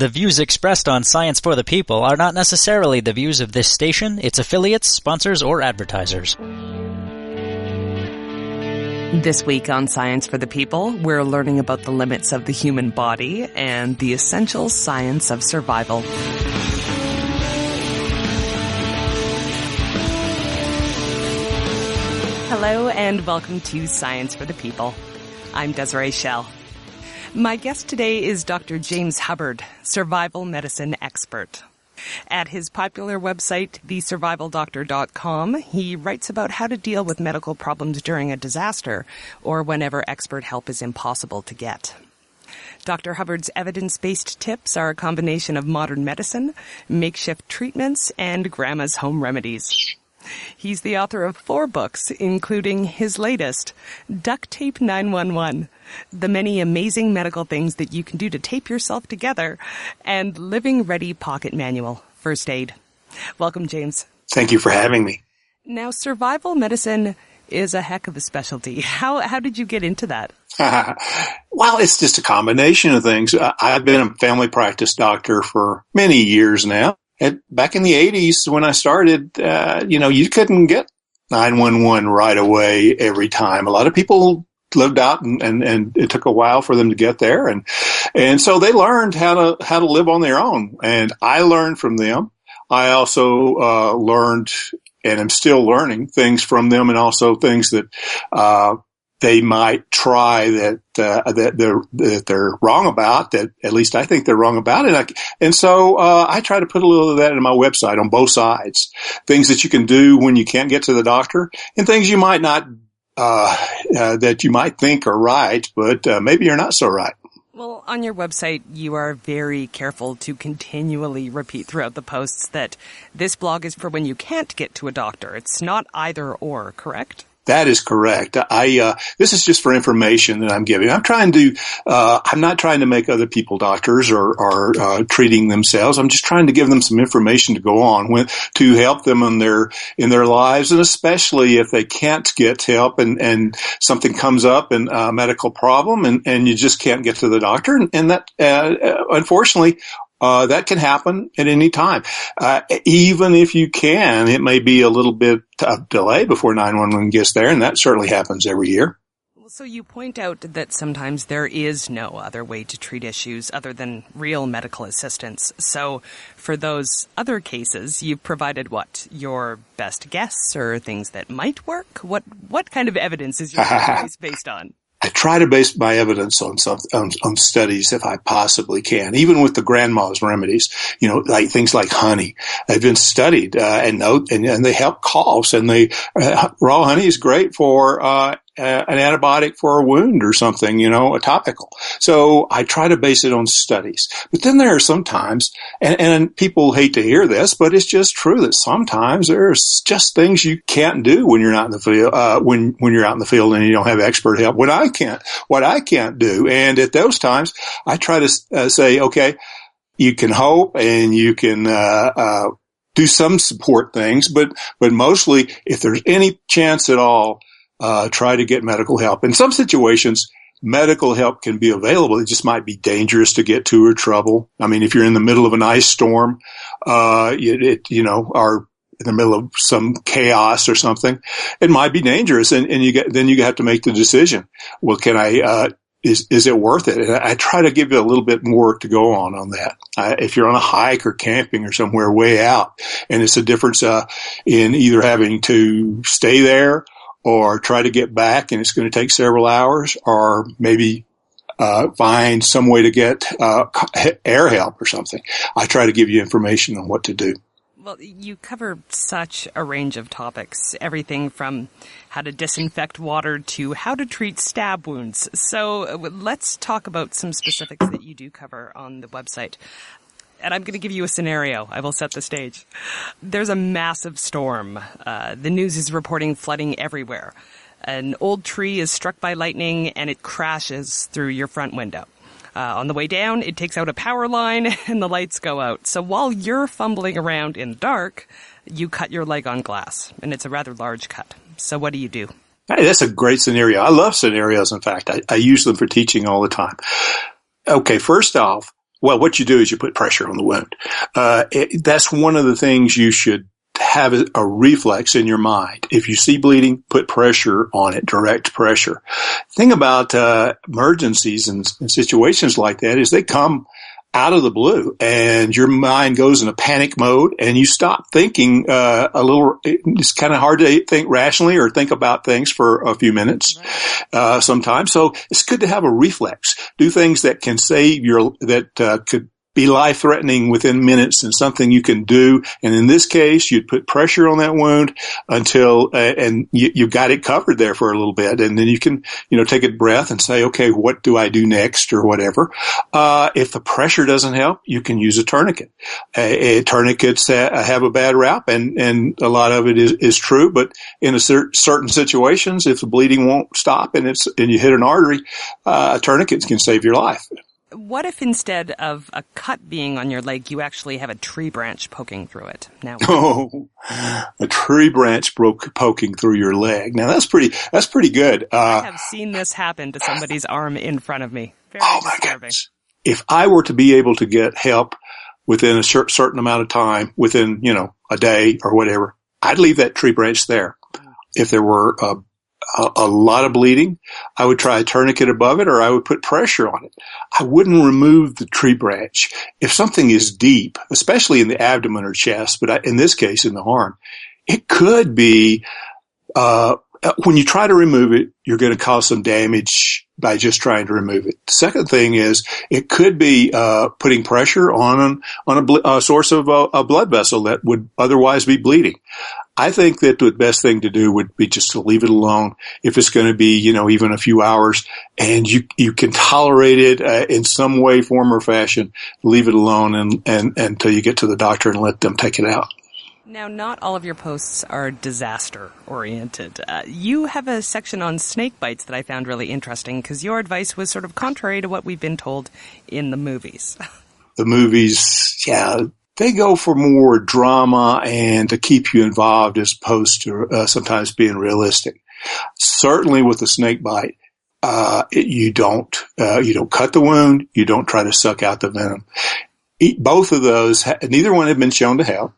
The views expressed on Science for the People are not necessarily the views of this station, its affiliates, sponsors, or advertisers. This week on Science for the People, we're learning about the limits of the human body and the essential science of survival. Hello and welcome to Science for the People. I'm Desiree Schell. My guest today is Dr. James Hubbard, survival medicine expert. At his popular website, thesurvivaldoctor.com, he writes about how to deal with medical problems during a disaster or whenever expert help is impossible to get. Dr. Hubbard's evidence-based tips are a combination of modern medicine, makeshift treatments, and grandma's home remedies. He's the author of 4 books, including his latest, Duct Tape 911, The Many Amazing Medical Things That You Can Do to Tape Yourself Together, and Living Ready Pocket Manual, First Aid. Welcome, James. Thank you for having me. Now, survival medicine is a heck of a specialty. How did you get into that? Well, it's just a combination of things. I've been a family practice doctor for many years now. Back in the 80s, when I started, you couldn't get 911 right away every time. A lot of people lived out and it took a while for them to get there. And so they learned how to live on their own. And I learned from them. I also, learned and am still learning things from them, and also things that, they might try that they're wrong about, that at least I think they're wrong about it. And so I try to put a little of that in my website on both sides. Things that you can do when you can't get to the doctor, and things you might not, that you might think are right, but maybe you're not so right. Well, on your website, you are very careful to continually repeat throughout the posts that this blog is for when you can't get to a doctor. It's not either or, correct? That is correct. This is just for information that I'm giving. I'm not trying to make other people doctors or treating themselves. I'm just trying to give them some information to go on to help them in their lives, and especially if they can't get help and something comes up and a medical problem and you just can't get to the doctor. And that, unfortunately, that can happen at any time. Even if you can, it may be a little bit of delay before 911 gets there, and that certainly happens every year. So you point out that sometimes there is no other way to treat issues other than real medical assistance. So for those other cases, you've provided what? Your best guess or things that might work? What kind of evidence is your advice based on? I try to base my evidence on studies if I possibly can, even with the grandma's remedies, like things like honey. They've been studied, and they help coughs, and raw honey is great for, an antibiotic for a wound or something, a topical. So I try to base it on studies. But then there are sometimes, and people hate to hear this, but it's just true that sometimes there's just things you can't do when you're not in the field, when you're out in the field and you don't have expert help. What I can't do. And at those times, I try to say, okay, you can hope and you can, do some support things, but mostly if there's any chance at all, try to get medical help. In some situations, medical help can be available. It just might be dangerous to get to or trouble. I mean, if you're in the middle of an ice storm, or in the middle of some chaos or something, it might be dangerous. And then you have to make the decision. Well, is it worth it? And I try to give you a little bit more to go on that. If you're on a hike or camping or somewhere way out, and it's a difference, in either having to stay there or try to get back, and it's going to take several hours, or maybe find some way to get air help or something. I try to give you information on what to do. Well, you cover such a range of topics, everything from how to disinfect water to how to treat stab wounds. So let's talk about some specifics that you do cover on the website. And I'm going to give you a scenario. I will set the stage. There's a massive storm. The news is reporting flooding everywhere. An old tree is struck by lightning and it crashes through your front window. On the way down, it takes out a power line and the lights go out. So while you're fumbling around in the dark, you cut your leg on glass, and it's a rather large cut. So what do you do? Hey, that's a great scenario. I love scenarios. In fact, I use them for teaching all the time. Okay, first off, Well, what you do is you put pressure on the wound. That's one of the things you should have a reflex in your mind. If you see bleeding, put pressure on it, direct pressure. Thing about emergencies and situations like that is they come out of the blue, and your mind goes in a panic mode, and you stop thinking a little. It's kind of hard to think rationally or think about things for a few minutes sometimes. So it's good to have a reflex. Do things that can save could be life-threatening within minutes, and something you can do. And in this case, you'd put pressure on that wound until, and you got it covered there for a little bit. And then you can, take a breath and say, okay, what do I do next or whatever? If the pressure doesn't help, you can use a tourniquet. Tourniquets have a bad rap, and a lot of it is true. But in certain situations, if the bleeding won't stop and you hit an artery, a tourniquet can save your life. What if instead of a cut being on your leg, you actually have a tree branch poking through it? Now, a tree branch poking through your leg. Now that's pretty good. I have seen this happen to somebody's arm in front of me. Very my goodness! If I were to be able to get help within a certain amount of time, within a day or whatever, I'd leave that tree branch there. If there were a lot of bleeding, I would try a tourniquet above it, or I would put pressure on it. I wouldn't remove the tree branch. If something is deep, especially in the abdomen or chest, but in this case in the arm, it could be, when you try to remove it, you're going to cause some damage by just trying to remove it. The second thing is it could be putting pressure on a source of a blood vessel that would otherwise be bleeding. I think that the best thing to do would be just to leave it alone. If it's going to be, even a few hours, and you can tolerate it in some way, form, or fashion, leave it alone and until you get to the doctor and let them take it out. Now, not all of your posts are disaster-oriented. You have a section on snake bites that I found really interesting because your advice was sort of contrary to what we've been told in the movies. The movies, yeah, they go for more drama and to keep you involved as opposed to sometimes being realistic. Certainly with the snake bite, you don't cut the wound. You don't try to suck out the venom. Both of those, neither one have been shown to help.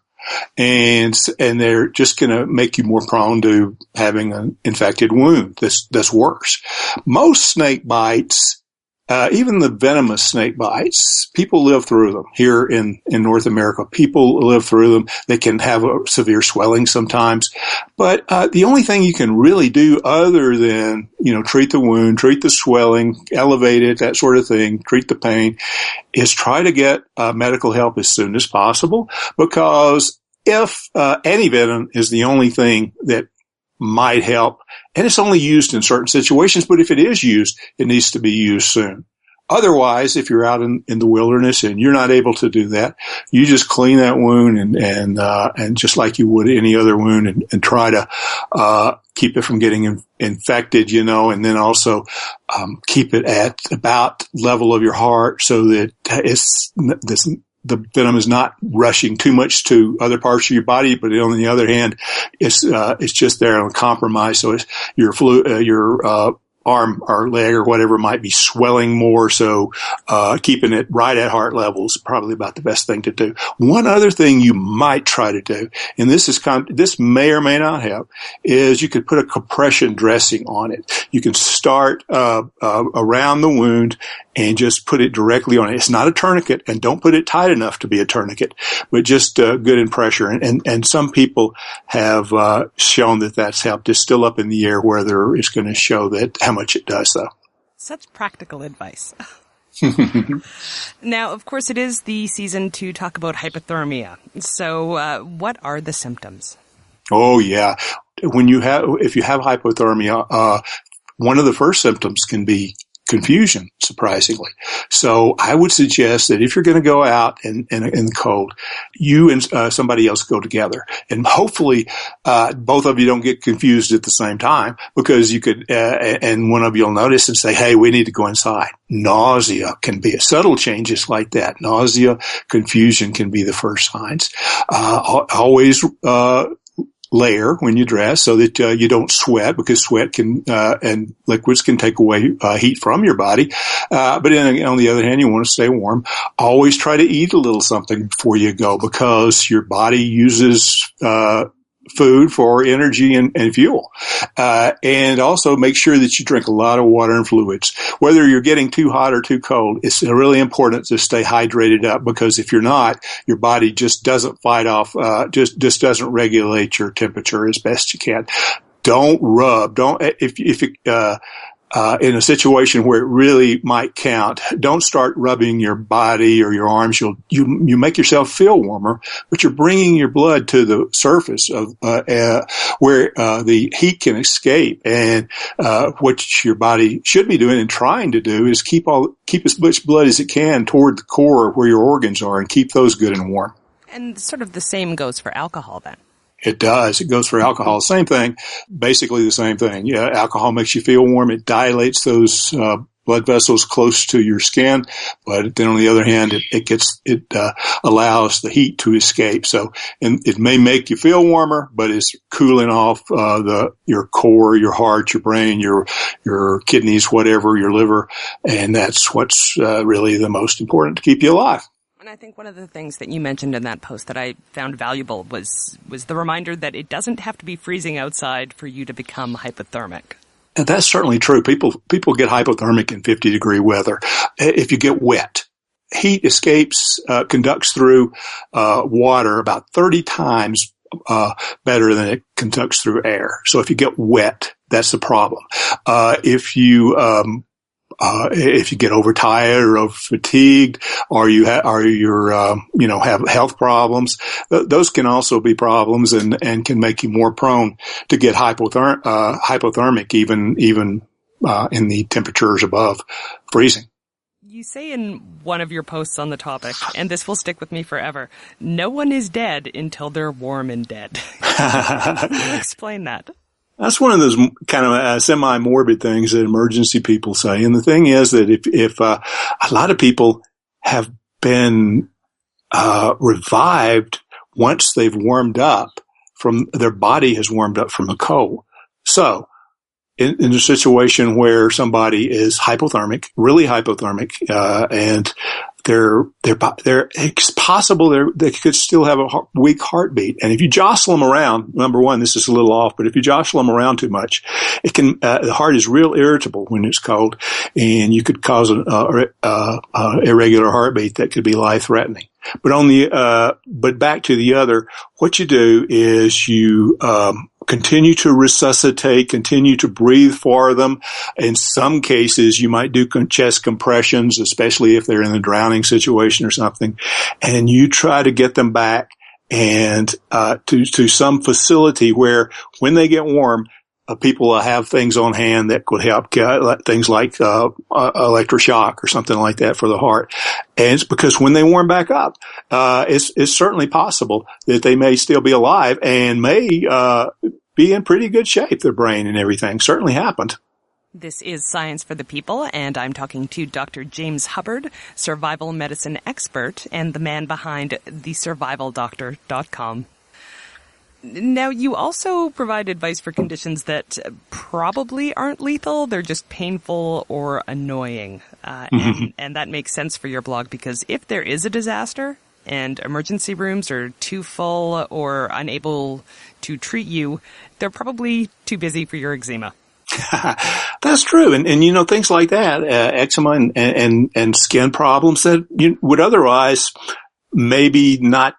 And they're just going to make you more prone to having an infected wound. That's worse. Most snake bites, even the venomous snake bites, people live through them. Here in North America, people live through them. They can have a severe swelling sometimes. But the only thing you can really do other than, treat the wound, treat the swelling, elevate it, that sort of thing, treat the pain, is try to get medical help as soon as possible. Because if antivenom is the only thing that might help, and it's only used in certain situations, but if it is used, it needs to be used soon. Otherwise, if you're out in the wilderness and you're not able to do that, you just clean that wound and just like you would any other wound and try to keep it from getting infected, and then also keep it at about level of your heart so that the venom is not rushing too much to other parts of your body, but on the other hand, it's just there on compromise. So it's your arm or leg or whatever might be swelling more. So, keeping it right at heart level is probably about the best thing to do. One other thing you might try to do, and this may or may not help, is you could put a compression dressing on it. You can start, around the wound and just put it directly on it. It's not a tourniquet, and don't put it tight enough to be a tourniquet, but just good in pressure. And some people have shown that that's helped. It's still up in the air whether it's going to show that how much it does, though. Such practical advice. Now, of course, it is the season to talk about hypothermia. So, what are the symptoms? Oh, yeah. If you have hypothermia, one of the first symptoms can be confusion, surprisingly. So I would suggest that if you're going to go out in the cold, you and somebody else go together. And hopefully both of you don't get confused at the same time, because you could, and one of you will notice and say, hey, we need to go inside. Nausea can be subtle changes like that. Nausea, confusion can be the first signs. Always layer when you dress so that you don't sweat, because sweat can and liquids can take away heat from your body. But then on the other hand, you want to stay warm. Always try to eat a little something before you go, because your body uses food for energy and fuel. And also make sure that you drink a lot of water and fluids. Whether you're getting too hot or too cold, it's really important to stay hydrated up, because if you're not, your body just doesn't fight off, just doesn't regulate your temperature as best you can. Don't rub. In a situation where it really might count, don't start rubbing your body or your arms. You make yourself feel warmer, but you're bringing your blood to the surface of where the heat can escape. And what your body should be doing and trying to do is keep as much blood as it can toward the core where your organs are, and keep those good and warm. And sort of the same goes for alcohol then. It does. It goes for alcohol. Same thing. Basically the same thing. Yeah, alcohol makes you feel warm. It dilates those blood vessels close to your skin, but then on the other hand, it allows the heat to escape. So, and it may make you feel warmer, but it's cooling off your core, your heart, your brain, your kidneys, whatever, your liver, and that's what's really the most important to keep you alive. And I think one of the things that you mentioned in that post that I found valuable was the reminder that it doesn't have to be freezing outside for you to become hypothermic. And that's certainly true. People get hypothermic in 50-degree weather. If you get wet, heat escapes, conducts through water about 30 times better than it conducts through air. So if you get wet, that's the problem. If you get overtired or over fatigued, or have health problems, those can also be problems and can make you more prone to get hypothermic even in the temperatures above freezing. You say in one of your posts on the topic, and this will stick with me forever, no one is dead until they're warm and dead. Can you explain that? That's one of those kind of semi-morbid things that emergency people say. And the thing is that if a lot of people have been revived once they've warmed up from their body has warmed up from a cold. So in a situation where somebody is hypothermic, really hypothermic, and it's possible they could still have a weak heartbeat. And if you jostle them around, number one, this is a little off, but if you jostle them around too much, it can, the heart is real irritable when it's cold, and you could cause an irregular heartbeat that could be life-threatening. But back to the other, what you do is you, continue to resuscitate, continue to breathe for them. In some cases, you might do chest compressions, especially if they're in a drowning situation or something, and you try to get them back and to some facility where when they get warm, people will have things on hand that could help, things like electroshock or something like that for the heart. And it's because when they warm back up, it's certainly possible that they may still be alive and may be in pretty good shape, their brain and everything. Certainly happened. This is Science for the People, and I'm talking to Dr. James Hubbard, survival medicine expert and the man behind thesurvivaldoctor.com. Now, you also provide advice for conditions that probably aren't lethal. They're just painful or annoying. And that makes sense for your blog, because if there is a disaster and emergency rooms are too full or unable to treat you, they're probably too busy for your eczema. That's true. And things like that, eczema and skin problems that you would otherwise maybe not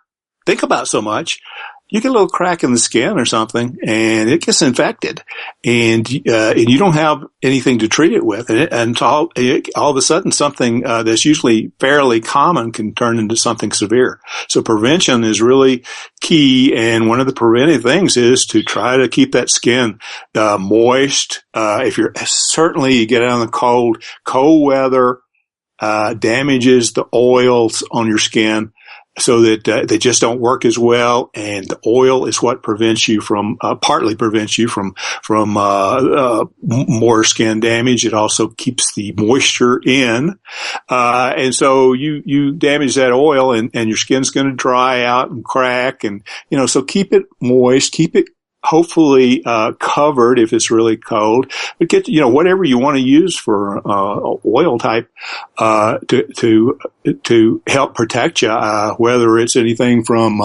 think about so much. You get a little crack in the skin or something, and it gets infected, and you don't have anything to treat it with, and all of a sudden something that's usually fairly common can turn into something severe. So prevention is really key, and one of the preventive things is to try to keep that skin moist. If you get out in the cold weather damages the oils on your skin, so that they just don't work as well, and the oil is what partly prevents you from more skin damage. It also keeps the moisture in, and so you damage that oil, and your skin's going to dry out and crack, and so keep it moist, keep it hopefully covered if it's really cold. But get whatever you want to use for oil type to help protect you, whether it's anything from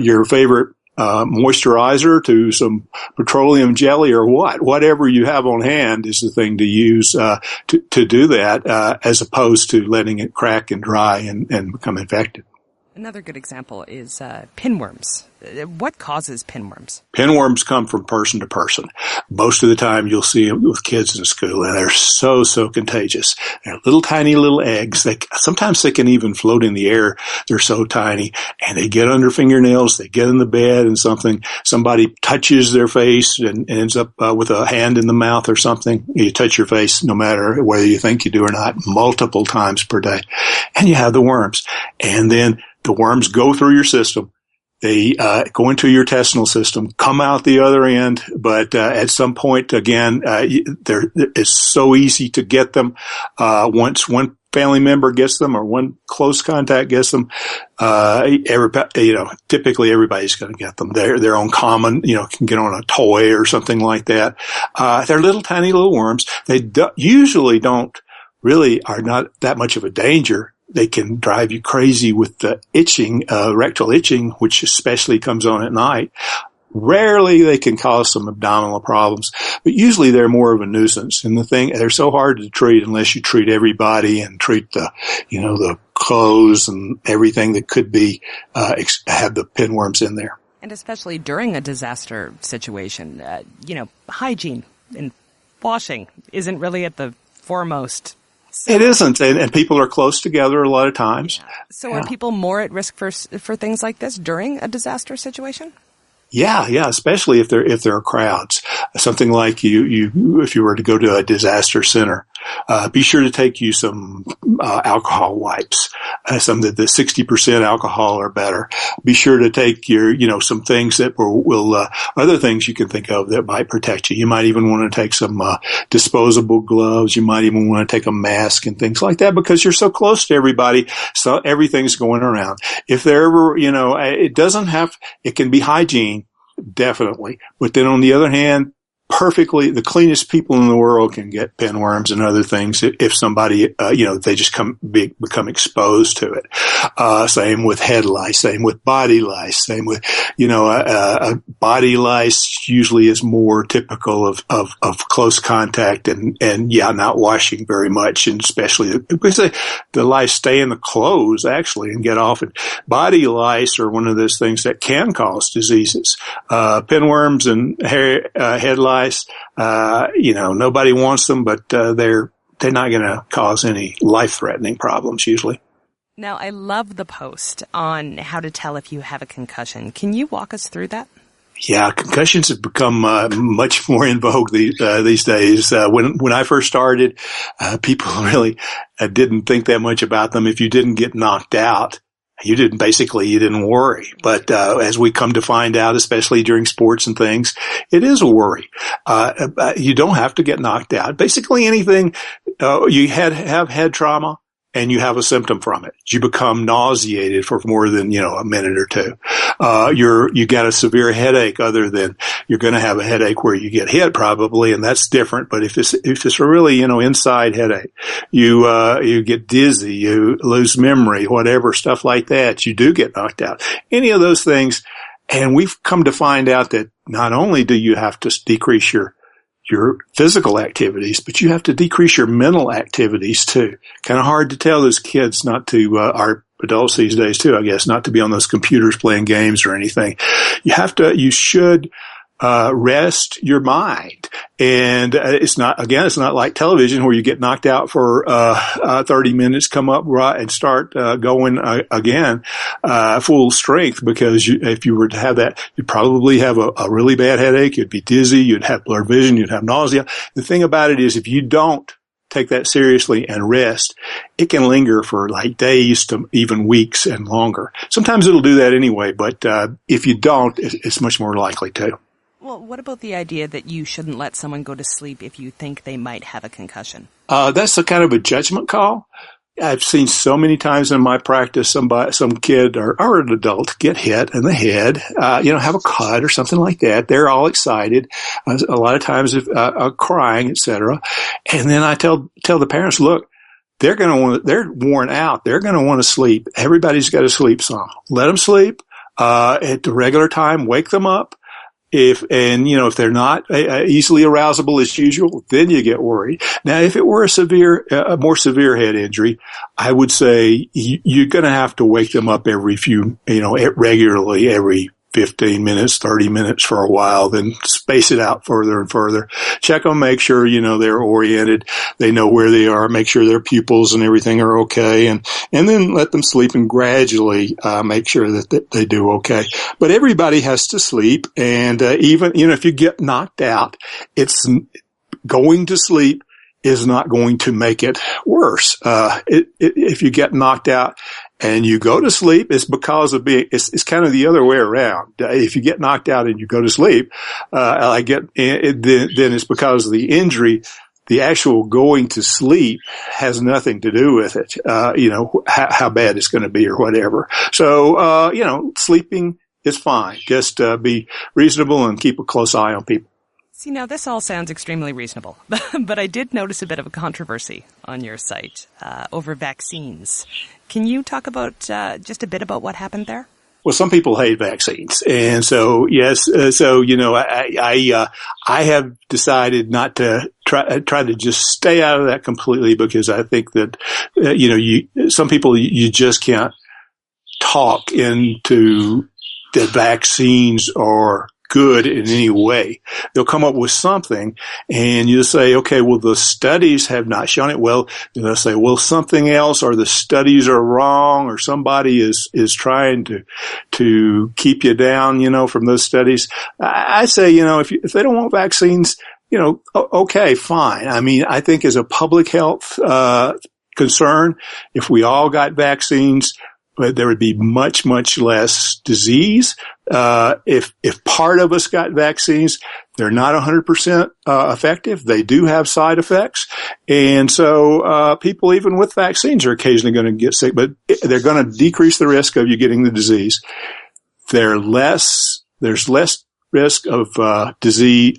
your favorite moisturizer to some petroleum jelly or whatever you have on hand is the thing to use to do that, as opposed to letting it crack and dry and become infected. Another good example is pinworms. What causes pinworms? Pinworms come from person to person. Most of the time you'll see them with kids in school, and they're so contagious. They're little tiny little eggs. Sometimes they can even float in the air. They're so tiny, and they get under fingernails. They get in the bed, and somebody touches their face and ends up with a hand in the mouth or something. You touch your face, no matter whether you think you do or not, multiple times per day, and you have the worms. And then the worms go through your system. They go into your intestinal system, come out the other end, but at some point, again, it's so easy to get them. Once one family member gets them or one close contact gets them, typically everybody's going to get them. They're uncommon, can get on a toy or something like that. They're little tiny little worms. They usually are not that much of a danger. They can drive you crazy with the itching, rectal itching, which especially comes on at night. Rarely they can cause some abdominal problems, but usually they're more of a nuisance. And they're so hard to treat unless you treat everybody and treat the clothes and everything that could be, have the pinworms in there. And especially during a disaster situation, hygiene and washing isn't really at the foremost. It isn't, and people are close together a lot of times. Yeah. So are people more at risk for things like this during a disaster situation? Yeah, especially if there are crowds. Something like if you were to go to a disaster center, be sure to take you some alcohol wipes, some that the 60% alcohol or better. Be sure to take your, some things that will other things you can think of that might protect you. You might even want to take some disposable gloves. You might even want to take a mask and things like that because you're so close to everybody, so everything's going around. If there ever, it can be hygiene. Definitely. But then on the other hand, the cleanest people in the world can get pinworms and other things if somebody, they just become exposed to it. Same with head lice, same with body lice, same with, body lice usually is more typical of close contact and not washing very much. And especially because the lice stay in the clothes actually and get off. And body lice are one of those things that can cause diseases. Pinworms and head lice, nobody wants them, but they're not going to cause any life-threatening problems usually. Now, I love the post on how to tell if you have a concussion. Can you walk us through that? Yeah, concussions have become much more in vogue these days. When I first started, people really didn't think that much about them. If you didn't get knocked out, you didn't worry. But as we come to find out, especially during sports and things, it is a worry. You don't have to get knocked out. Basically anything, you have head trauma and you have a symptom from it. You become nauseated for more than, a minute or two. You got a severe headache other than you're going to have a headache where you get hit probably, and that's different. But if it's a really, inside headache, you get dizzy, you lose memory, whatever, stuff like that, you do get knocked out. Any of those things. And we've come to find out that not only do you have to decrease your physical activities, but you have to decrease your mental activities too. Kind of hard to tell those kids not to, our adults these days too, I guess, not to be on those computers playing games or anything. You should rest your mind. And it's not like television where you get knocked out for 30 minutes, come up right and start going again full strength, because if you were to have that, you'd probably have a really bad headache, you'd be dizzy, you'd have blurred vision, you'd have nausea. The thing about it is, if you don't take that seriously and rest, it can linger for like days to even weeks and longer. Sometimes it'll do that anyway, but if you don't, it's much more likely to. Well, what about the idea that you shouldn't let someone go to sleep if you think they might have a concussion? That's a kind of a judgment call. I've seen so many times in my practice, some kid or an adult get hit in the head, have a cut or something like that. They're all excited, a lot of times crying, etc. And then I tell the parents, look, they're worn out. They're going to want to sleep. Everybody's got to sleep some. Let them sleep at the regular time. Wake them up. If they're not easily arousable as usual, then you get worried. Now, if it were a more severe head injury, I would say you're going to have to wake them up regularly, every 15 minutes, 30 minutes for a while, then space it out further and further. Check them, make sure, they're oriented. They know where they are, make sure their pupils and everything are okay. And then let them sleep and gradually, make sure that they do okay. But everybody has to sleep. And, even, if you get knocked out, it's going to sleep is not going to make it worse. If you get knocked out and you go to sleep, it's because of it's kind of the other way around. If you get knocked out and you go to sleep, then it's because of the injury. The actual going to sleep has nothing to do with it. How bad it's going to be or whatever. So, sleeping is fine. Just, be reasonable and keep a close eye on people. See, now this all sounds extremely reasonable, but I did notice a bit of a controversy on your site over vaccines. Can you talk about just a bit about what happened there? Well, some people hate vaccines, and so yes, I have decided not to try to just stay out of that completely, because I think that some people you just can't talk into that vaccines are good in any way. They'll come up with something and you say, okay, well, the studies have not shown it. Well, they'll say, well, something else, or the studies are wrong, or somebody is trying to keep you down, from those studies. I say, if they don't want vaccines, okay, fine. I mean, I think as a public health, concern, if we all got vaccines, but there would be much, much less disease. If part of us got vaccines, they're not 100% effective. They do have side effects. And so, people even with vaccines are occasionally going to get sick, but they're going to decrease the risk of you getting the disease. There's less risk of, disease,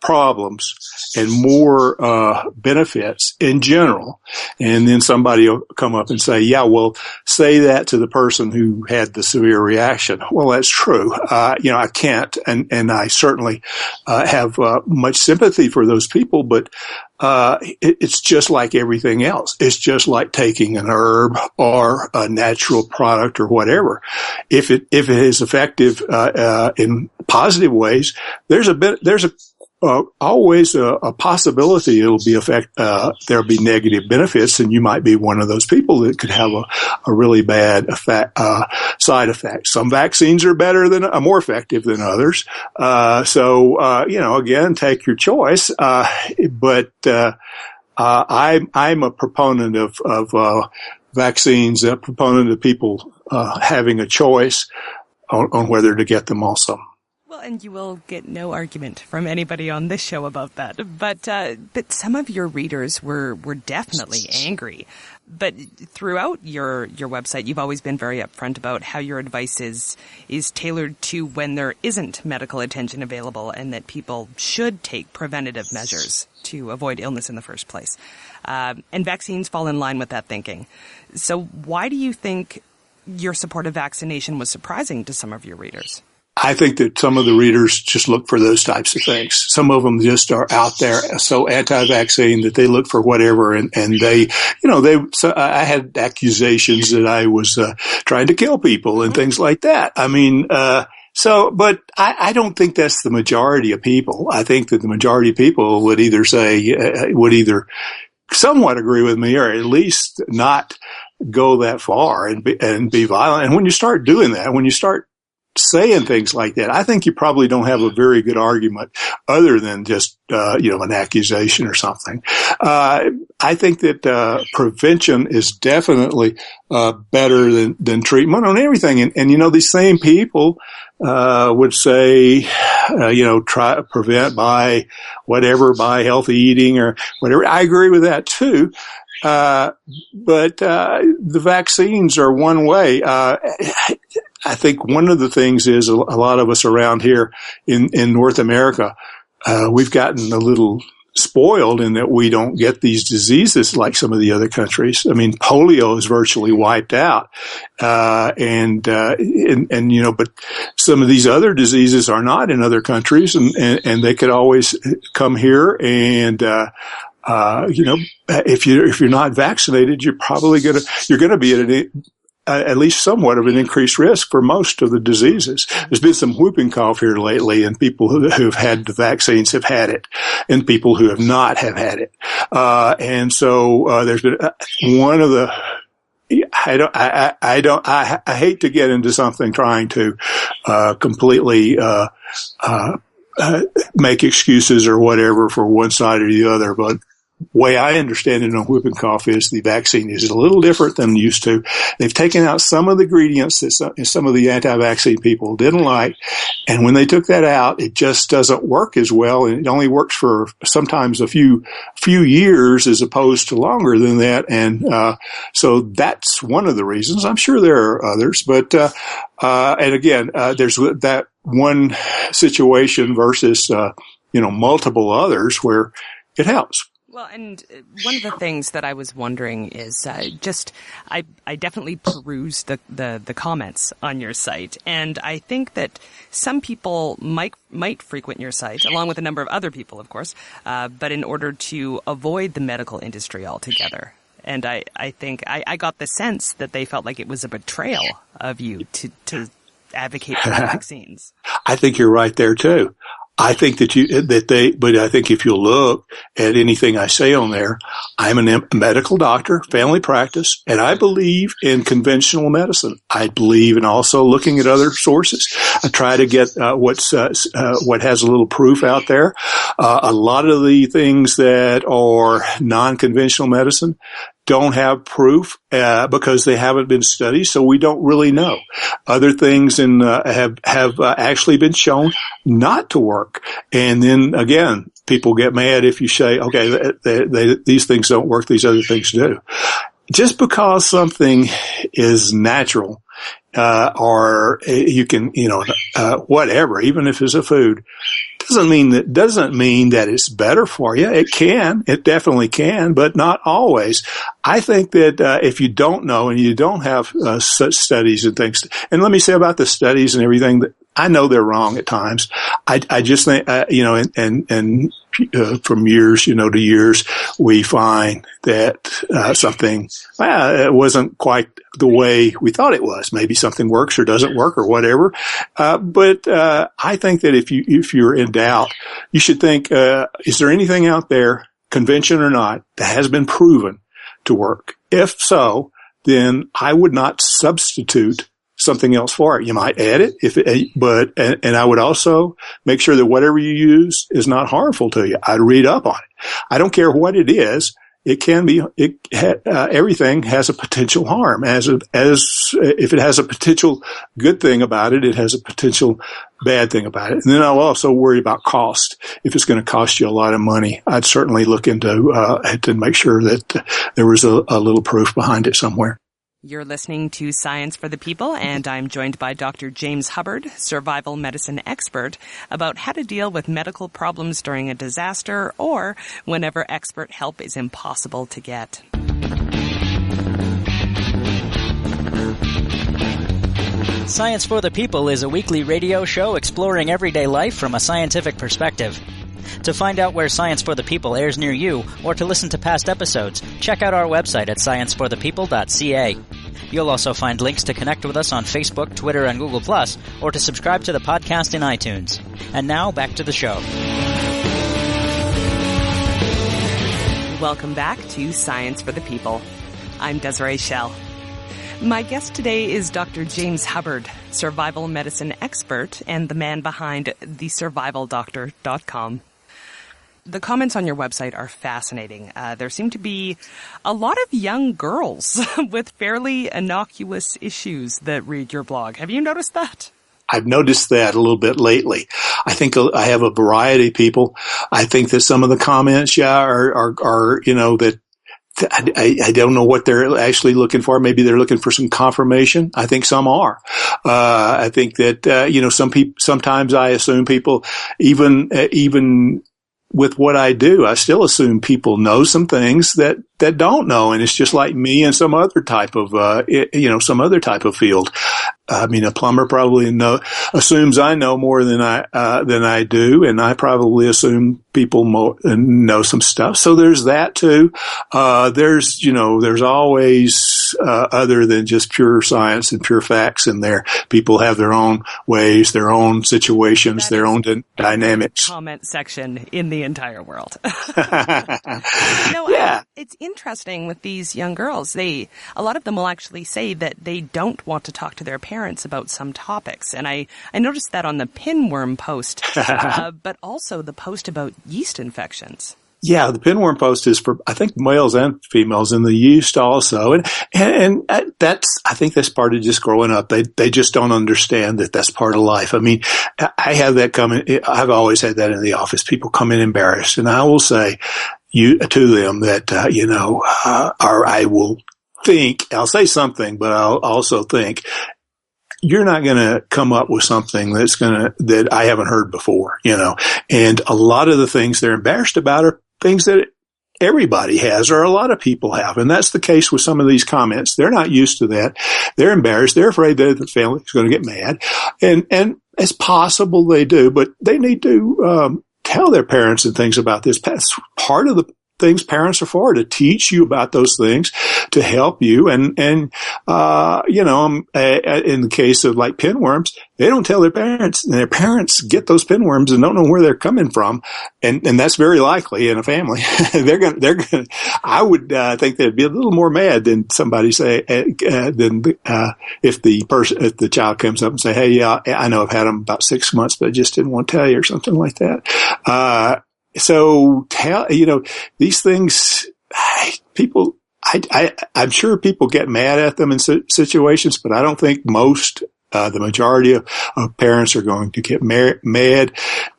problems and more benefits in general. And then somebody will come up and say, yeah, well, say that to the person who had the severe reaction. Well, that's true. I can't, and I certainly have much sympathy for those people, but it's just like everything else. It's just like taking an herb or a natural product or whatever. If it is effective in positive ways, there's always a possibility it'll be there'll be negative benefits, and you might be one of those people that could have a really bad side effect. Some vaccines are more effective than others. Again, take your choice. But I'm a proponent of vaccines, a proponent of people having a choice on whether to get them also. Well, and you will get no argument from anybody on this show about that. But some of your readers were definitely angry. But throughout your website, you've always been very upfront about how your advice is tailored to when there isn't medical attention available, and that people should take preventative measures to avoid illness in the first place. And vaccines fall in line with that thinking. So why do you think your support of vaccination was surprising to some of your readers? I think that some of the readers just look for those types of things. Some of them just are out there so anti-vaccine that they look for whatever, and I had accusations that I was trying to kill people and things like that. I mean, but I don't think that's the majority of people. I think that the majority of people would either somewhat agree with me, or at least not go that far and be violent. And when you start doing that, when you start saying things like that, I think you probably don't have a very good argument other than just, an accusation or something. I think that, prevention is definitely, better than treatment on everything. And these same people, would say, try to prevent by healthy eating or whatever. I agree with that too. But the vaccines are one way. I think one of the things is a lot of us around here in North America, we've gotten a little spoiled in that we don't get these diseases like some of the other countries. I mean, polio is virtually wiped out. And but some of these other diseases are not in other countries, and they could always come here and, if you're not vaccinated, you're probably going to be at least somewhat of an increased risk for most of the diseases. There's been some whooping cough here lately, and people who've had the vaccines have had it, and people who have not have had it. And so there's been one of the. I hate to get into something trying to completely make excuses or whatever for one side or the other, but way I understand it on whooping cough is the vaccine is a little different than used to. They've taken out some of the ingredients that some of the anti-vaccine people didn't like. And when they took that out, it just doesn't work as well. And it only works for sometimes a few years as opposed to longer than that. And, so that's one of the reasons. I'm sure there are others, but, and again, there's that one situation versus, multiple others where it helps. Well, and one of the things that I was wondering is I definitely perused the comments on your site, and I think that some people might frequent your site, along with a number of other people, of course, but in order to avoid the medical industry altogether. And I think I got the sense that they felt like it was a betrayal of you to advocate for the vaccines. I think you're right there too. I think but I think if you look at anything I say on there, I'm a medical doctor, family practice, and I believe in conventional medicine. I believe in also looking at other sources. I try to get what has a little proof out there. A lot of the things that are non-conventional medicine don't have proof because they haven't been studied, so we don't really know. Other things have actually been shown not to work, and then again, people get mad if you say, "Okay, these things don't work; these other things do." Just because something is natural, or you can, whatever, even if it's a food, doesn't mean that it's better for you. It definitely can, but not always. I think that if you don't know and you don't have such studies and things, and let me say about the studies and everything, that I know they're wrong at times. I just think, from years, to years, we find that something, it wasn't quite the way we thought it was. Maybe something works or doesn't work or whatever. But I think that if you're in doubt, you should think, is there anything out there, convention or not, that has been proven to work? If so, then I would not substitute something else for it. You might add it, and I would also make sure that whatever you use is not harmful to you. I'd read up on it. I don't care what it is. It can be, everything has a potential harm. As if it has a potential good thing about it, it has a potential bad thing about it. And then I'll also worry about cost. If it's going to cost you a lot of money, I'd certainly look into, to make sure that there was a little proof behind it somewhere. You're listening to Science for the People, and I'm joined by Dr. James Hubbard, survival medicine expert, about how to deal with medical problems during a disaster or whenever expert help is impossible to get. Science for the People is a weekly radio show exploring everyday life from a scientific perspective. To find out where Science for the People airs near you, or to listen to past episodes, check out our website at scienceforthepeople.ca. You'll also find links to connect with us on Facebook, Twitter, and Google+, or to subscribe to the podcast in iTunes. And now, back to the show. Welcome back to Science for the People. I'm Desiree Schell. My guest today is Dr. James Hubbard, survival medicine expert and the man behind thesurvivaldoctor.com. The comments on your website are fascinating. There seem to be a lot of young girls with fairly innocuous issues that read your blog. Have you noticed that? I've noticed that a little bit lately. I think I have a variety of people. I think that some of the comments, are that I don't know what they're actually looking for. Maybe they're looking for some confirmation. I think some are. I think that, sometimes I assume people, even with what I do, I still assume people know some things that don't know. And it's just like me and some other type of, field. I mean, a plumber probably assumes I know more than I do. And I probably assume people know some stuff. So there's that too. There's always, other than just pure science and pure facts in there. People have their own ways, their own situations, their own dynamics. Comment section in the entire world. It's interesting with these young girls. A lot of them will actually say that they don't want to talk to their parents about some topics. And I noticed that on the pinworm post, but also the post about yeast infections. Yeah, the pinworm post is for, I think, males and females, and the yeast also. And I think that's part of just growing up. They just don't understand that that's part of life. I mean, I have that coming. I've always had that in the office. People come in embarrassed, and I will say to them that, or I will think, I'll say something, but I'll also think, you're not going to come up with something that I haven't heard before, and a lot of the things they're embarrassed about are things that everybody has, or a lot of people have. And that's the case with some of these comments. They're not used to that. They're embarrassed. They're afraid that the family is going to get mad. And it's possible they do, but they need to, tell their parents and things about this. That's part of the things parents are for, to teach you about those things, to help you. And in the case of like pinworms, they don't tell their parents, and their parents get those pinworms and don't know where they're coming from. And that's very likely in a family. I would think they'd be a little more mad than somebody say, if the child comes up and say, hey, yeah, I know I've had them about 6 months, but I just didn't want to tell you, or something like that. So these things, people, I'm sure people get mad at them in situations, but I don't think the majority of parents are going to get mad.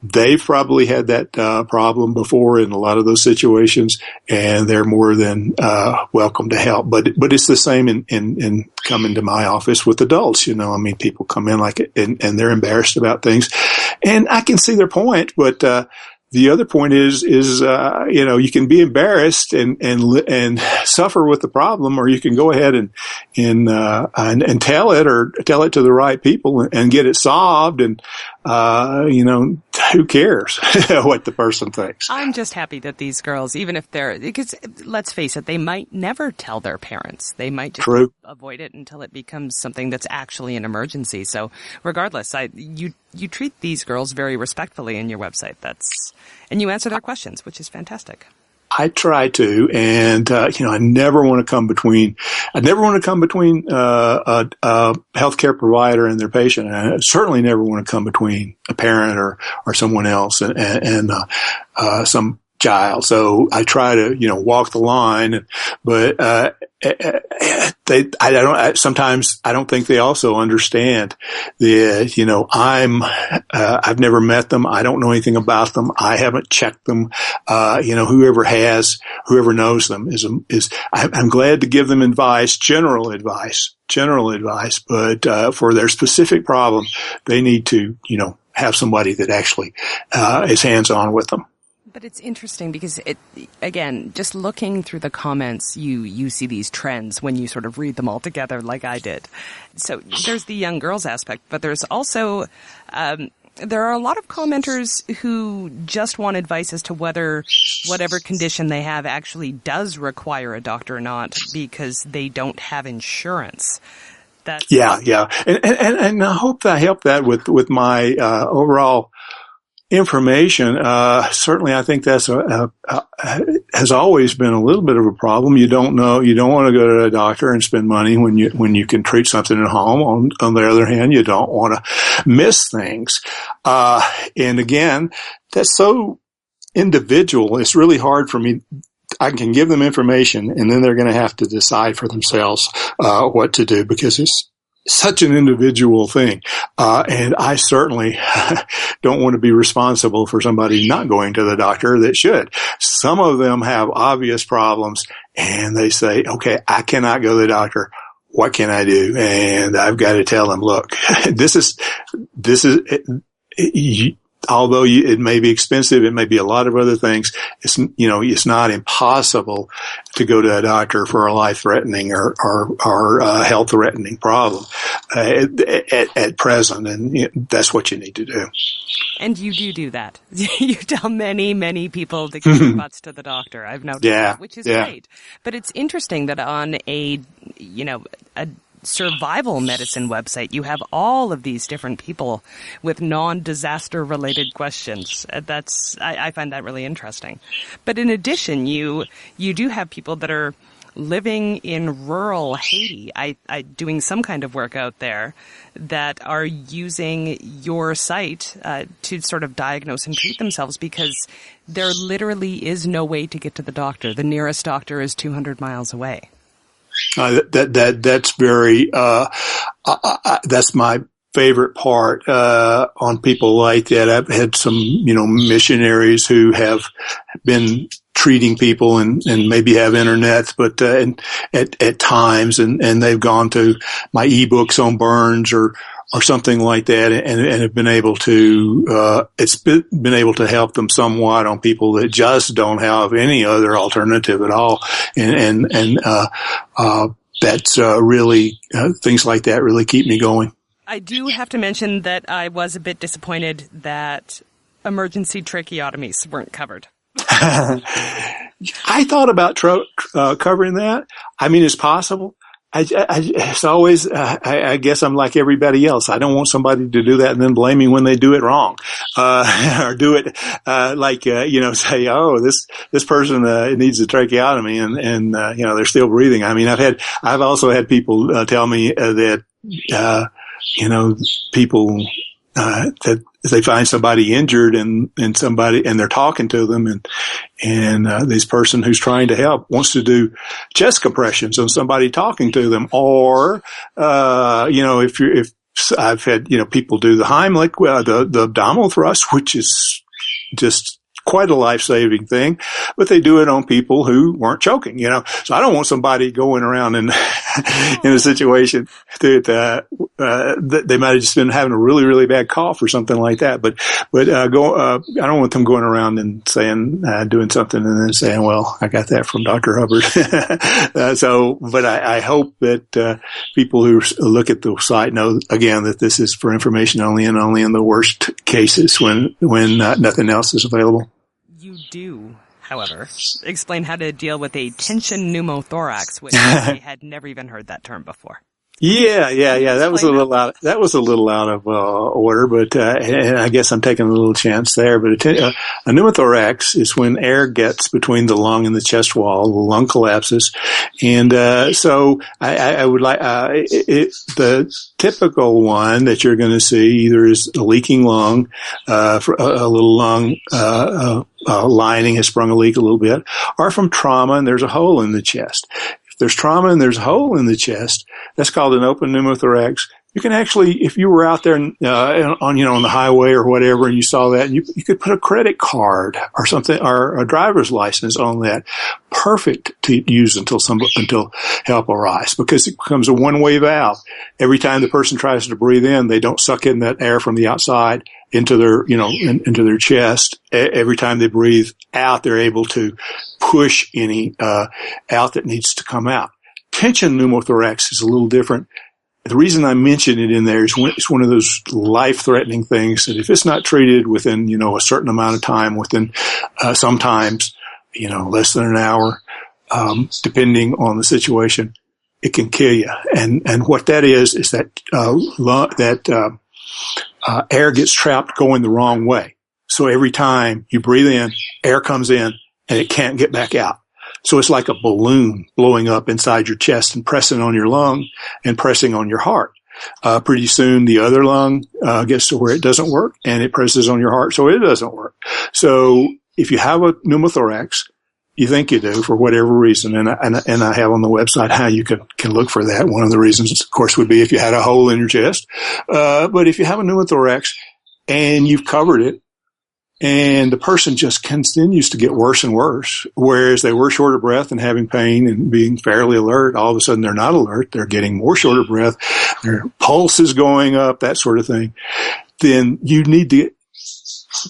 They've probably had that problem before in a lot of those situations, and they're more than welcome to help. But it's the same in coming to my office with adults. People come in and they're embarrassed about things, and I can see their point, but the other point is, you can be embarrassed and suffer with the problem, or you can go ahead and tell it, or tell it to the right people and get it solved. And, who cares what the person thinks? I'm just happy that these girls, even if because let's face it, they might never tell their parents. They might just avoid it until it becomes something that's actually an emergency. So regardless, you treat these girls very respectfully in your website. And you answer their questions, which is fantastic. I try to, and I never want to come between. I never want to come between a healthcare provider and their patient, and I certainly never want to come between a parent or someone else and some child. So I try to walk the line, but sometimes I don't think they also understand that, I've never met them. I don't know anything about them. I haven't checked them. Whoever knows them I'm glad to give them general advice, but, for their specific problem, they need to, have somebody that actually, is hands-on with them. But it's interesting because again, just looking through the comments, you see these trends when you sort of read them all together like I did. So there's the young girls aspect, but there's also, there are a lot of commenters who just want advice as to whether whatever condition they have actually does require a doctor or not, because they don't have insurance. Yeah. And I hope that I helped that with my, overall information. Certainly I think that's has always been a little bit of a problem. You don't want to go to a doctor and spend money when you can treat something at home. On the other hand, you don't want to miss things. And again, that's so individual. It's really hard for me. I can give them information, and then they're going to have to decide for themselves, what to do, because it's such an individual thing. And I certainly don't want to be responsible for somebody not going to the doctor that should. Some of them have obvious problems, and they say, okay, I cannot go to the doctor. What can I do? And I've got to tell them, look, this is, although it may be expensive, it may be a lot of other things. It's not impossible to go to a doctor for a life-threatening or health-threatening problem at present, and that's what you need to do. And you do that. You tell many, many people to get their butts to the doctor. I've noticed that, which is great. But it's interesting that on a survival medicine website, you have all of these different people with non-disaster related questions. I find that really interesting. But in addition, you do have people that are living in rural Haiti, doing some kind of work out there, that are using your site to sort of diagnose and treat themselves, because there literally is no way to get to the doctor. The nearest doctor is 200 miles away. That's very, that's my favorite part, on people like that. I've had some, missionaries who have been treating people and maybe have internet, but, at times, and they've gone to my ebooks on burns or something like that, and have been able to, it's been able to help them somewhat on people that just don't have any other alternative at all. That's really, things like that really keep me going. I do have to mention that I was a bit disappointed that emergency tracheotomies weren't covered. I thought about covering that. I mean, it's possible. It's always, I guess I'm like everybody else. I don't want somebody to do that and then blame me when they do it wrong. Or do it, say, oh, this person, needs a tracheotomy and they're still breathing. I mean, I've also had people, tell me, that, people, that they find somebody injured and they're talking to them and this person who's trying to help wants to do chest compressions on somebody talking to them. Or, if I've had, people do the Heimlich, the abdominal thrust, which is just quite a life-saving thing, but they do it on people who weren't choking, So I don't want somebody going around in a situation that they might have just been having a really, really bad cough or something like that. But I don't want them going around and saying, doing something and then saying, well, I got that from Dr. Hubbard. But I hope that people who look at the site know, again, that this is for information only and only in the worst cases when nothing else is available. You do, however, explain how to deal with a tension pneumothorax, which I had never even heard that term before. Yeah. That was a little out of order, but and I guess I'm taking a little chance there. But a pneumothorax is when air gets between the lung and the chest wall, the lung collapses, and so I would like the typical one that you're going to see either is a leaking lung, for a little lung lining has sprung a leak a little bit, or from trauma and there's a hole in the chest. There's trauma and there's a hole in the chest, that's called an open pneumothorax. You can actually, if you were out there on the highway or whatever, and you saw that, you could put a credit card or something, or a driver's license on that. Perfect to use until help arrives, because it becomes a one-way valve. Every time the person tries to breathe in, they don't suck in that air from the outside into their, into their chest. Every time they breathe out, they're able to push any, out that needs to come out. Tension pneumothorax is a little different. The reason I mention it in there is it's one of those life-threatening things that if it's not treated within, a certain amount of time, within, sometimes, less than an hour, depending on the situation, it can kill you. And what that is that, air gets trapped going the wrong way. So every time you breathe in, air comes in and it can't get back out. So it's like a balloon blowing up inside your chest and pressing on your lung and pressing on your heart. Pretty soon the other lung, gets to where it doesn't work and it presses on your heart. So it doesn't work. So if you have a pneumothorax, you think you do for whatever reason. And I have on the website how you can look for that. One of the reasons, of course, would be if you had a hole in your chest. But if you have a pneumothorax and you've covered it, and the person just continues to get worse and worse. Whereas they were short of breath and having pain and being fairly alert, all of a sudden they're not alert. They're getting more short of breath. Their pulse is going up, that sort of thing. Then you need to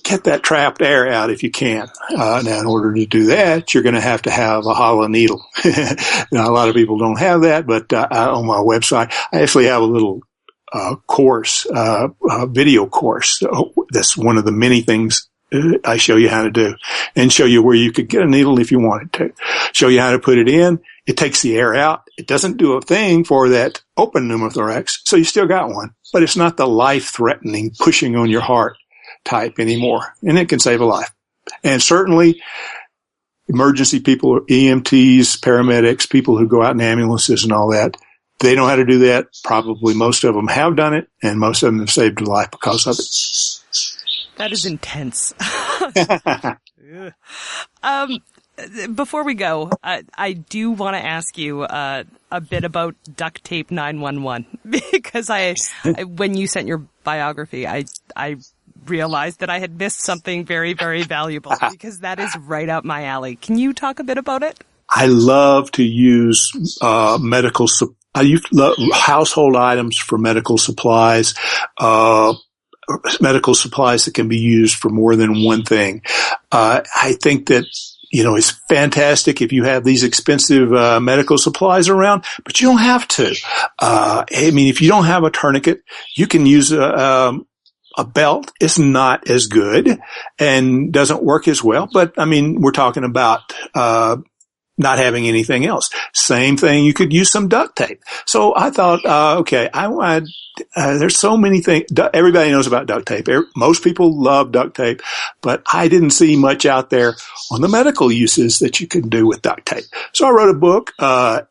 get that trapped air out if you can. Now, in order to do that, you're going to have a hollow needle. Now, a lot of people don't have that, but on my website, I actually have a little course, video course. That's one of the many things I show you how to do, and show you where you could get a needle if you wanted to. Show you how to put it in. It takes the air out. It doesn't do a thing for that open pneumothorax, so you still got one, but it's not the life-threatening pushing on your heart type anymore, and it can save a life. And certainly emergency people, EMTs, paramedics, people who go out in ambulances and all that, they know how to do that. Probably most of them have done it, and most of them have saved a life because of it. That is intense. Before we go, I do want to ask you a bit about duct tape 911 because when you sent your biography, I realized that I had missed something very, very valuable because that is right up my alley. Can you talk a bit about it? I love to use I use household items for medical supplies. Medical supplies that can be used for more than one thing. I think that, it's fantastic if you have these expensive medical supplies around, but you don't have to. If you don't have a tourniquet, you can use a belt. It's not as good and doesn't work as well, but we're talking about not having anything else. Same thing, you could use some duct tape. So I thought, there's so many things. Everybody knows about duct tape. Most people love duct tape, but I didn't see much out there on the medical uses that you can do with duct tape. So I wrote a book,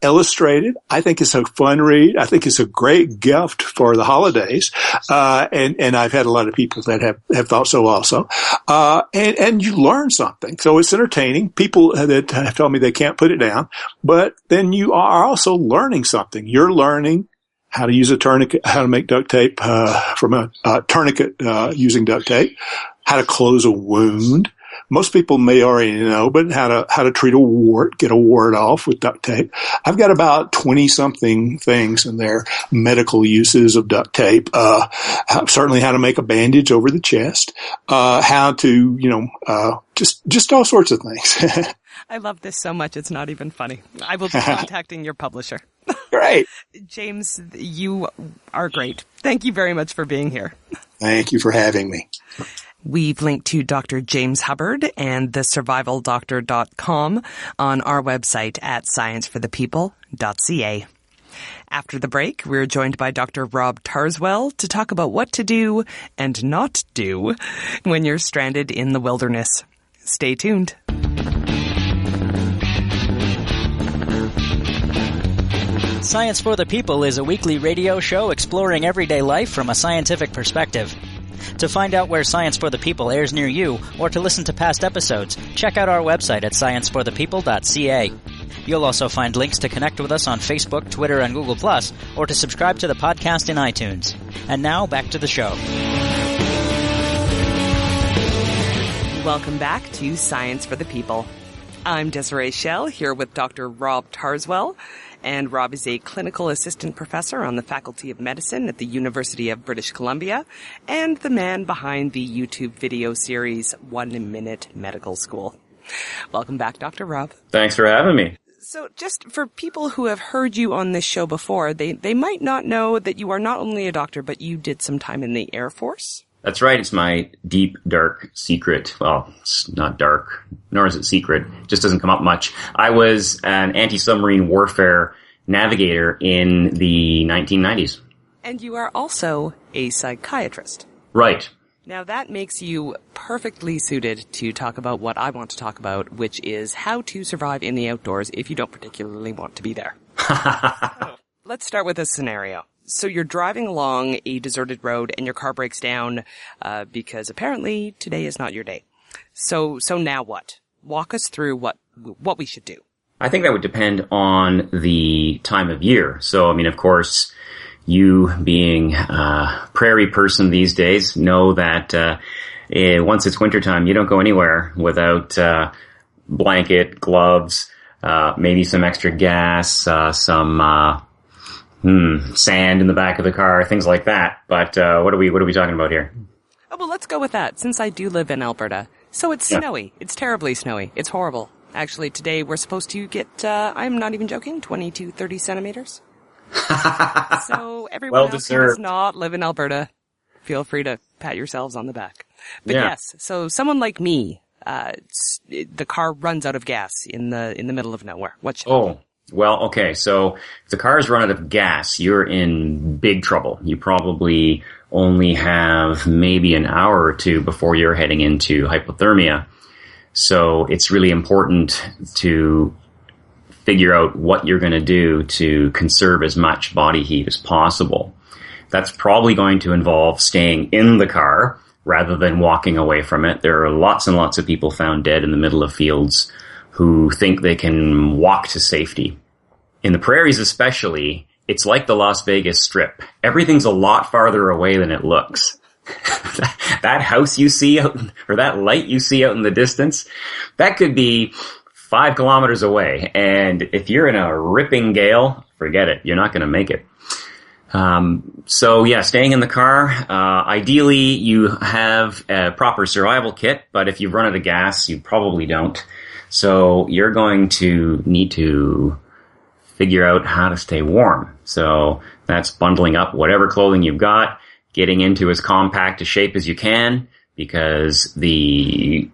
illustrated. I think it's a fun read. I think it's a great gift for the holidays. And I've had a lot of people that have thought so also. And you learn something. So it's entertaining. People that have told me they can't put it down, but then you are also learning something. You're learning how to use a tourniquet, how to make duct tape from a tourniquet using duct tape, how to close a wound. Most people may already know, but how to treat a wart, get a wart off with duct tape. I've got about 20-something things in there, medical uses of duct tape. Certainly how to make a bandage over the chest. How to, just all sorts of things. I love this so much, it's not even funny. I will be contacting your publisher. Great. James, you are great. Thank you very much for being here. Thank you for having me. We've linked to Dr. James Hubbard and thesurvivaldoctor.com on our website at scienceforthepeople.ca. After the break, we're joined by Dr. Rob Tarzwell to talk about what to do and not do when you're stranded in the wilderness. Stay tuned. Science for the People is a weekly radio show exploring everyday life from a scientific perspective. To find out where Science for the People airs near you, or to listen to past episodes, check out our website at scienceforthepeople.ca. You'll also find links to connect with us on Facebook, Twitter, and Google+, or to subscribe to the podcast in iTunes. And now, back to the show. Welcome back to Science for the People. I'm Desiree Schell, here with Dr. Rob Tarzwell. And Rob is a clinical assistant professor on the Faculty of Medicine at the University of British Columbia and the man behind the YouTube video series 1 Minute Medical School. Welcome back, Dr. Rob. Thanks for having me. So just for people who have heard you on this show before, they might not know that you are not only a doctor, but you did some time in the Air Force. That's right. It's my deep, dark secret. Well, it's not dark, nor is it secret. It just doesn't come up much. I was an anti-submarine warfare navigator in the 1990s. And you are also a psychiatrist. Right. Now that makes you perfectly suited to talk about what I want to talk about, which is how to survive in the outdoors if you don't particularly want to be there. Let's start with a scenario. So you're driving along a deserted road and your car breaks down because apparently today is not your day. So now what? Walk us through what we should do. I think that would depend on the time of year. So, of course, you being prairie person these days know that once it's wintertime, you don't go anywhere without blanket, gloves, maybe some extra gas, some sand in the back of the car, things like that. But what are we talking about here? Oh, well, let's go with that, since I do live in Alberta. So it's snowy. It's terribly snowy. It's horrible. Actually, today we're supposed to get, I'm not even joking, 20 to 30 centimeters. So everyone else who does not live in Alberta, feel free to pat yourselves on the back. But yes, so someone like me, the car runs out of gas in the middle of nowhere. What should I do? Well, okay, so if the cars run out of gas, you're in big trouble. You probably only have maybe an hour or two before you're heading into hypothermia. So it's really important to figure out what you're going to do to conserve as much body heat as possible. That's probably going to involve staying in the car rather than walking away from it. There are lots and lots of people found dead in the middle of fields who think they can walk to safety. In the prairies especially, it's like the Las Vegas Strip. Everything's a lot farther away than it looks. That house you see out, or that light you see out in the distance, that could be 5 kilometers away. And if you're in a ripping gale, forget it. You're not going to make it. So yeah, staying in the car. Ideally, you have a proper survival kit, but if you've run out of gas, you probably don't. So you're going to need to figure out how to stay warm. So that's bundling up whatever clothing you've got, getting into as compact a shape as you can, because the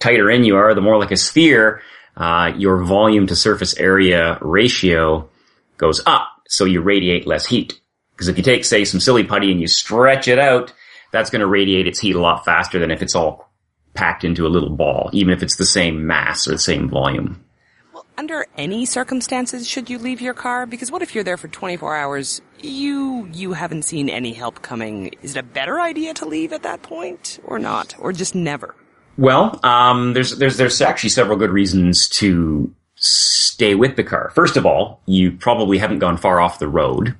tighter in you are, the more like a sphere, your volume to surface area ratio goes up, so you radiate less heat. Because if you take, say, some silly putty and you stretch it out, that's going to radiate its heat a lot faster than if it's all packed into a little ball, even if it's the same mass or the same volume. Well, under any circumstances, should you leave your car? Because what if you're there for 24 hours, you haven't seen any help coming? Is it a better idea to leave at that point, or not? Or just never? Well, there's actually several good reasons to stay with the car. First of all, you probably haven't gone far off the road.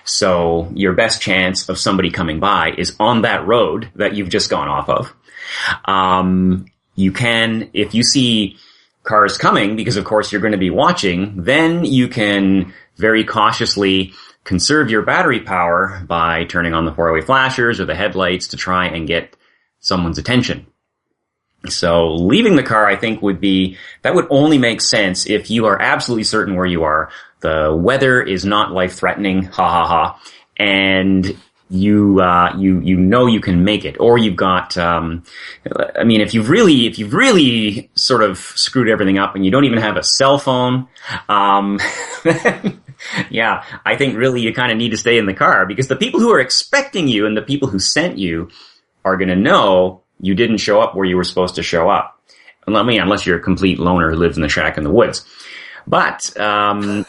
So your best chance of somebody coming by is on that road that you've just gone off of. You can, if you see cars coming, because of course you're going to be watching, then you can very cautiously conserve your battery power by turning on the four-way flashers or the headlights to try and get someone's attention. So leaving the car, I think, that would only make sense if you are absolutely certain where you are. The weather is not life-threatening, and you know you can make it, or you've got, if you've really sort of screwed everything up and you don't even have a cell phone, yeah, I think really you kind of need to stay in the car, because the people who are expecting you and the people who sent you are going to know you didn't show up where you were supposed to show up. Unless you're a complete loner who lives in the shack in the woods. But, well,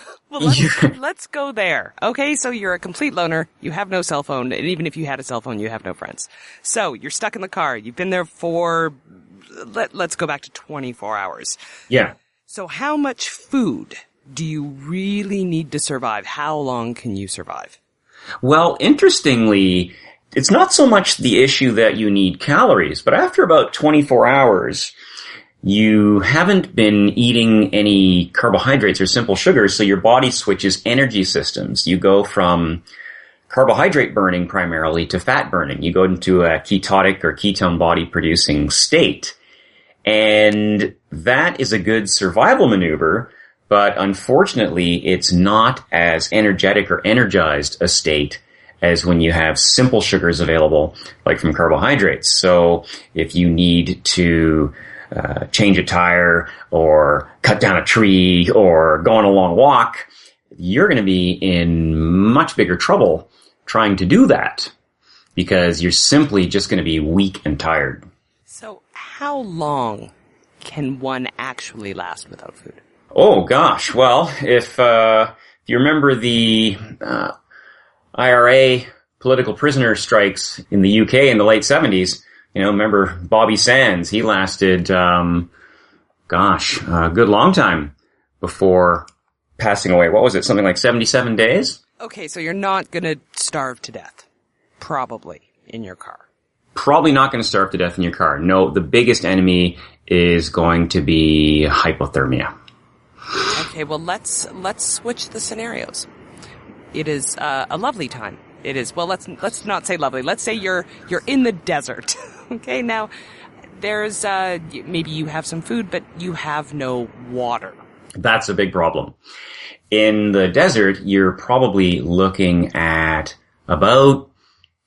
let's go there. Okay, so you're a complete loner, you have no cell phone, and even if you had a cell phone, you have no friends. So, you're stuck in the car, you've been there for, let's go back to 24 hours. Yeah. So how much food do you really need to survive? How long can you survive? Well, interestingly, it's not so much the issue that you need calories, but after about 24 hours, you haven't been eating any carbohydrates or simple sugars, so your body switches energy systems. You go from carbohydrate burning primarily to fat burning. You go into a ketotic or ketone body producing state. And that is a good survival maneuver, but unfortunately it's not as energetic or energized a state as when you have simple sugars available, like from carbohydrates. So if you need to change a tire or cut down a tree or go on a long walk, you're going to be in much bigger trouble trying to do that, because you're simply just going to be weak and tired. So how long can one actually last without food? Oh gosh, well, if you remember the IRA political prisoner strikes in the UK in the late 70s, remember Bobby Sands? He lasted, a good long time before passing away. What was it? Something like 77 days? Okay, so you're not gonna starve to death. probably in your car. Probably not going to starve to death in your car. No, the biggest enemy is going to be hypothermia. Okay, well, let's switch the scenarios. It is a lovely time. It is, well, let's not say lovely. Let's say you're in the desert. Okay, now there's maybe you have some food, but you have no water. That's a big problem. In the desert, you're probably looking at about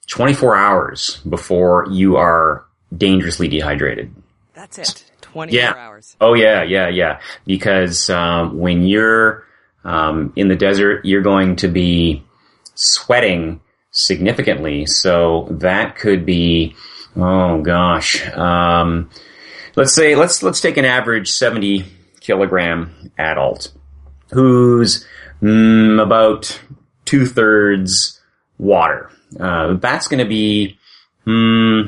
24 hours before you are dangerously dehydrated. That's it. 24 hours. Oh, yeah. Because when you're in the desert, you're going to be sweating significantly. So that could be, oh gosh, let's take an average 70 kilogram adult who's about 2/3 water. That's going to be,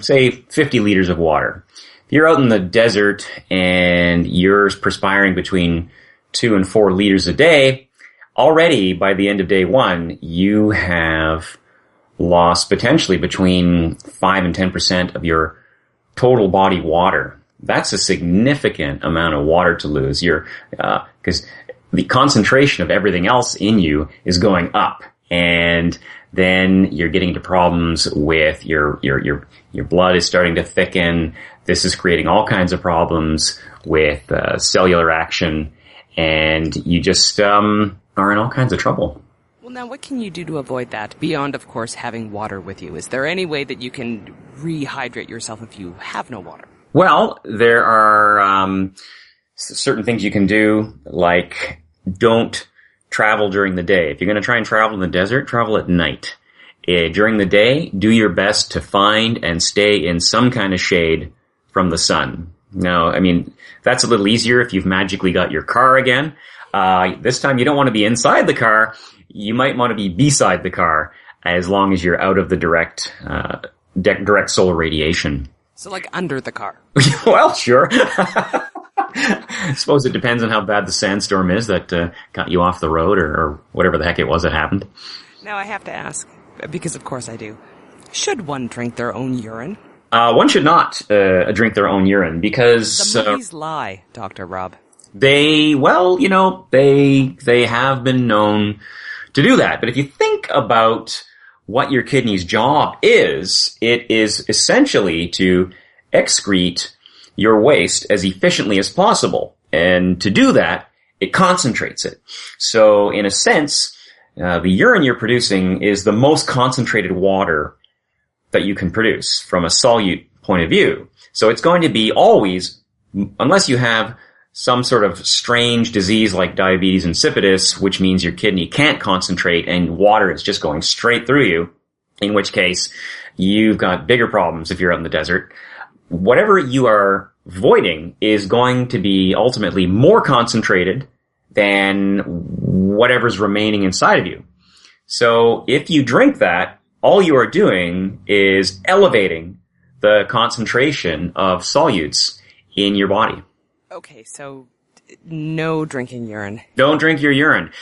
say, 50 liters of water. If you're out in the desert and you're perspiring between 2 and 4 liters a day, already by the end of day one, you have lost potentially between 5 and 10% of your total body water. That's a significant amount of water to lose. Because the concentration of everything else in you is going up, and then you're getting into problems with your blood is starting to thicken. This is creating all kinds of problems with cellular action, and you just are in all kinds of trouble. Well, now, what can you do to avoid that, beyond, of course, having water with you? Is there any way that you can rehydrate yourself if you have no water? Well, there are certain things you can do, like don't travel during the day. If you're going to try and travel in the desert, travel at night. During the day, do your best to find and stay in some kind of shade from the sun. Now, I mean, that's a little easier if you've magically got your car again. This time you don't want to be inside the car. You might want to be beside the car, as long as you're out of the direct solar radiation. So like under the car. Well, sure. I suppose it depends on how bad the sandstorm is that got you off the road or whatever the heck it was that happened. Now I have to ask, because of course I do. Should one drink their own urine? One should not drink their own urine because... The movies lie, Dr. Rob. They have been known to do that. But if you think about what your kidney's job is, it is essentially to excrete your waste as efficiently as possible. And to do that, it concentrates it. So in a sense, the urine you're producing is the most concentrated water that you can produce from a solute point of view. So it's going to be always, unless you have some sort of strange disease like diabetes insipidus, which means your kidney can't concentrate and water is just going straight through you, in which case you've got bigger problems if you're out in the desert. Whatever you are voiding is going to be ultimately more concentrated than whatever's remaining inside of you. So if you drink that, all you are doing is elevating the concentration of solutes in your body. Okay, so no drinking urine. Don't drink your urine.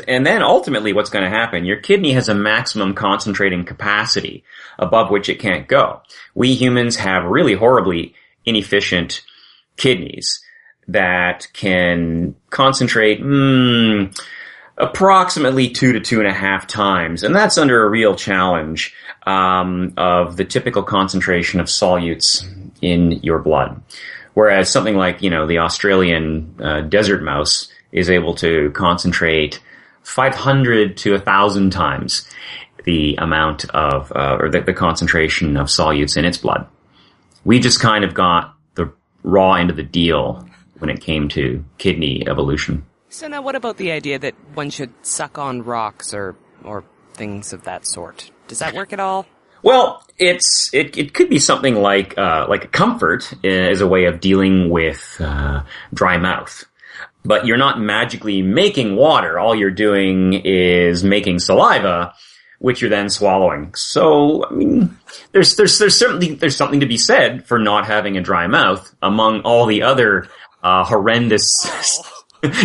And then ultimately what's going to happen, your kidney has a maximum concentrating capacity above which it can't go. We humans have really horribly inefficient kidneys that can concentrate approximately 2 to 2.5 times. And that's under a real challenge of the typical concentration of solutes in your blood. Whereas something like, the Australian desert mouse is able to concentrate 500 to 1,000 times the amount of, or the concentration of solutes in its blood. We just kind of got the raw end of the deal when it came to kidney evolution. So now what about the idea that one should suck on rocks or things of that sort? Does that work at all? Well, it could be something like a comfort as a way of dealing with dry mouth. But you're not magically making water. All you're doing is making saliva, which you're then swallowing. So, I mean, there's certainly something to be said for not having a dry mouth among all the other horrendous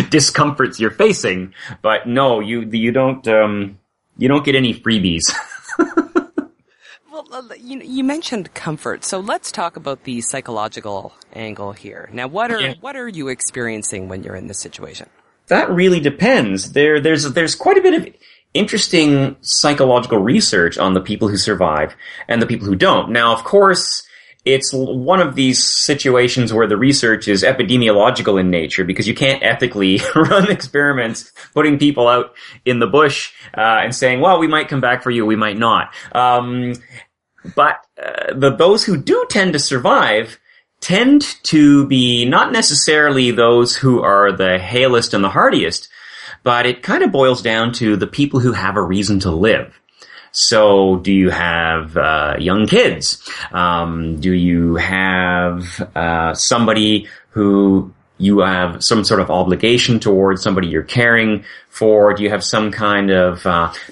discomforts you're facing. But no, you don't get any freebies. Well, you mentioned comfort, so let's talk about the psychological angle here. Now, what are you experiencing when you're in this situation? That really depends. There's quite a bit of interesting psychological research on the people who survive and the people who don't. Now, of course, it's one of these situations where the research is epidemiological in nature because you can't ethically run experiments putting people out in the bush and saying, well, we might come back for you, we might not. But those who do tend to survive tend to be not necessarily those who are the halest and the hardiest, but it kind of boils down to the people who have a reason to live. So do you have young kids? Do you have somebody who you have some sort of obligation towards, somebody you're caring for? Do you have some kind of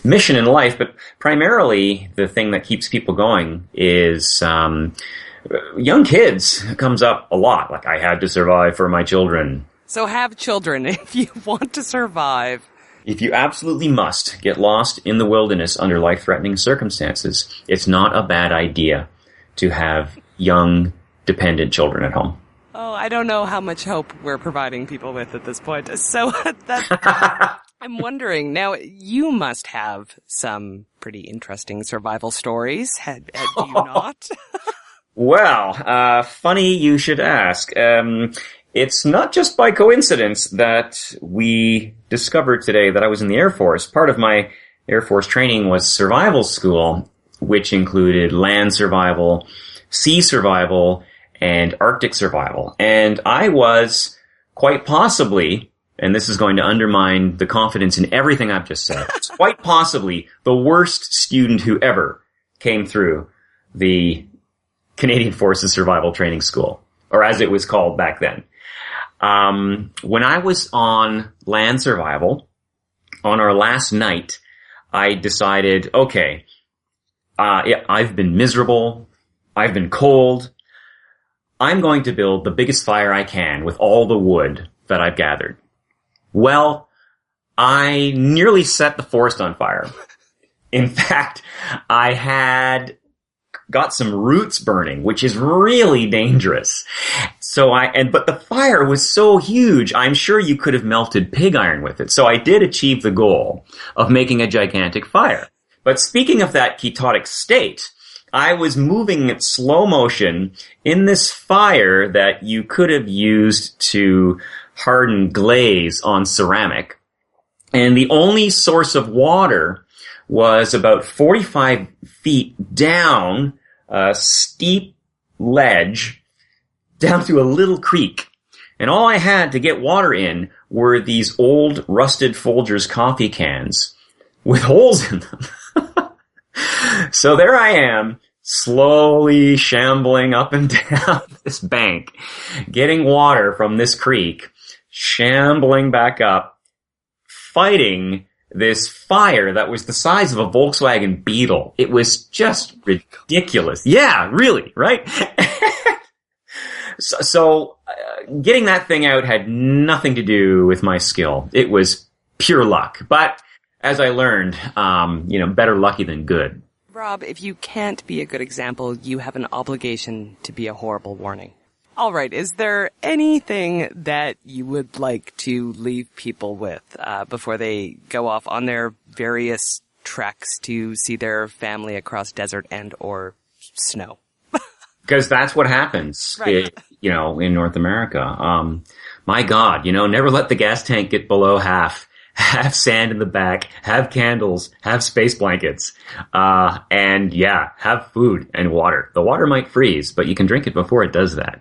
mission in life? But primarily, the thing that keeps people going is young kids. Comes up a lot. Like, I had to survive for my children. So have children if you want to survive. If you absolutely must get lost in the wilderness under life-threatening circumstances, it's not a bad idea to have young, dependent children at home. Oh, I don't know how much hope we're providing people with at this point. So I'm wondering, now you must have some pretty interesting survival stories. Do you not? Well, funny you should ask. It's not just by coincidence that we discovered today that I was in the Air Force. Part of my Air Force training was survival school, which included land survival, sea survival, and Arctic survival. And I was quite possibly, and this is going to undermine the confidence in everything I've just said, quite possibly the worst student who ever came through the Canadian Forces Survival Training School, or as it was called back then. When I was on land survival, on our last night, I decided, okay, I've been miserable, I've been cold, I'm going to build the biggest fire I can with all the wood that I've gathered. Well, I nearly set the forest on fire. In fact, I had got some roots burning, which is really dangerous. But the fire was so huge, I'm sure you could have melted pig iron with it. So I did achieve the goal of making a gigantic fire. But speaking of that ketotic state, I was moving at slow motion in this fire that you could have used to harden glaze on ceramic. And the only source of water was about 45 feet down a steep ledge down through a little creek. And all I had to get water in were these old rusted Folgers coffee cans with holes in them. So there I am, slowly shambling up and down this bank, getting water from this creek, shambling back up, fighting this fire that was the size of a Volkswagen Beetle. It was just ridiculous. Yeah, really, right? So getting that thing out had nothing to do with my skill. It was pure luck. But as I learned, better lucky than good. Rob, if you can't be a good example, you have an obligation to be a horrible warning. All right, is there anything that you would like to leave people with before they go off on their various treks to see their family across desert and or snow? Because that's what happens, right. In North America. My God, never let the gas tank get below half. Have sand in the back, have candles, have space blankets, and have food and water. The water might freeze, but you can drink it before it does that.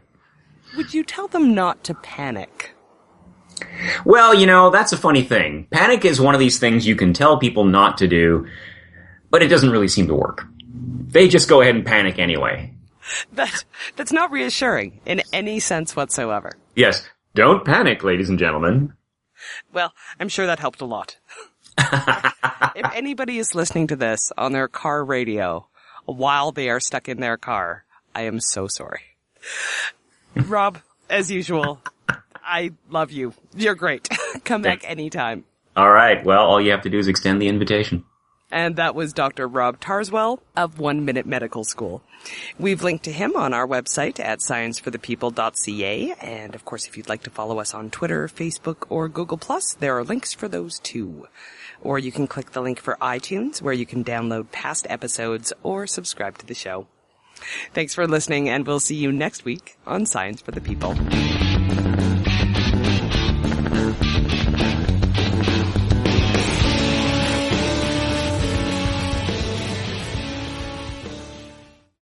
Would you tell them not to panic? Well, that's a funny thing. Panic is one of these things you can tell people not to do, but it doesn't really seem to work. They just go ahead and panic anyway. That's not reassuring in any sense whatsoever. Yes, don't panic, ladies and gentlemen. Well, I'm sure that helped a lot. If anybody is listening to this on their car radio while they are stuck in their car, I am so sorry. Rob, as usual, I love you. You're great. Come back anytime. All right. Well, all you have to do is extend the invitation. And that was Dr. Rob Tarzwell of 1 Minute Medical School. We've linked to him on our website at scienceforthepeople.ca. And of course, if you'd like to follow us on Twitter, Facebook, or Google+, there are links for those too. Or you can click the link for iTunes, where you can download past episodes or subscribe to the show. Thanks for listening, and we'll see you next week on Science for the People.